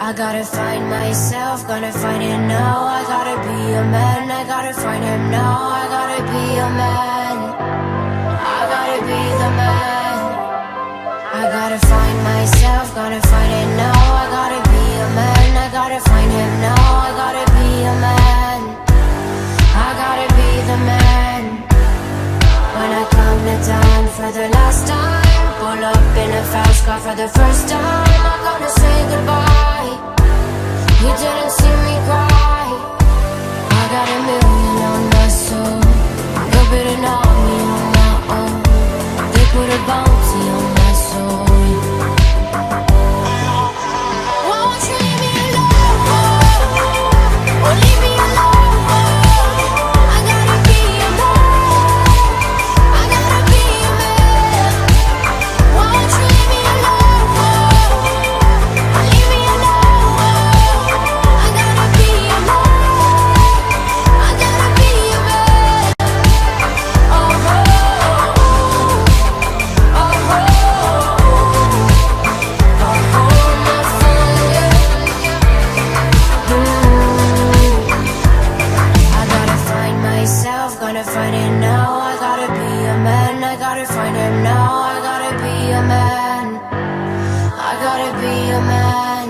I gotta find myself, gonna find it now. I gotta be a man, I gotta find him now. I gotta be a man, I gotta be the man. I gotta find myself, gonna find it now. I gotta be a man, I gotta find him now. I gotta be a man, I gotta be the man. When I come to town for the last time, pull up in a fast car for the first time, I'm gonna say goodbye. You didn't see me cry. I got a million on my soul, no bidding on me on my own. They put a bounty on my soul. Won't you leave me alone? Or leave me alone? I gotta be a man, I gotta be a man. Won't you leave me alone? Or leave me alone? I gotta be a man, I gotta be a man. Oh, oh, oh, oh, my fire. I gotta find myself, gonna find it now. I gotta be a man, I gotta find him now. I gotta be a man, I gotta be a man.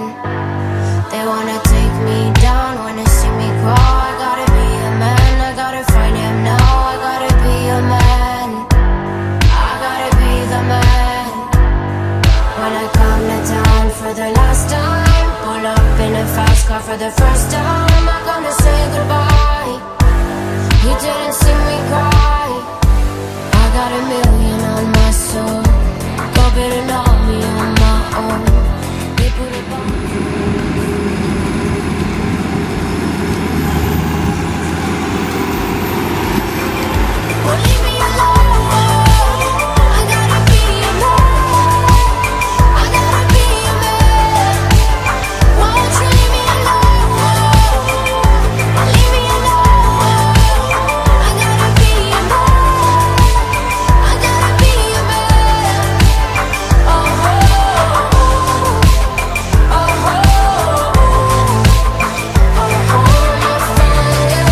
They wanna take me down, wanna see me crawl. I gotta be a man, I gotta find him now. I gotta be a man, I gotta be the man. When I come to town for the last time, pull up in a fast car for the first time, I'm gonna say goodbye. You didn't see me cry. I got a million on my soul, go bidding on me on my own. They put a bomb. Well, leave me alone. I gotta be a man, I gotta be a man. Won't you leave me alone? Leave me alone. I gotta be a man, I gotta be a man. Oh, oh, oh, oh, my fire.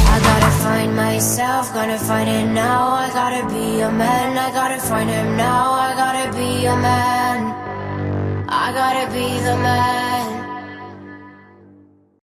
I gotta find myself, gonna find it now. I gotta be a man, I gotta find him now. I gotta be a man, I gotta be the man.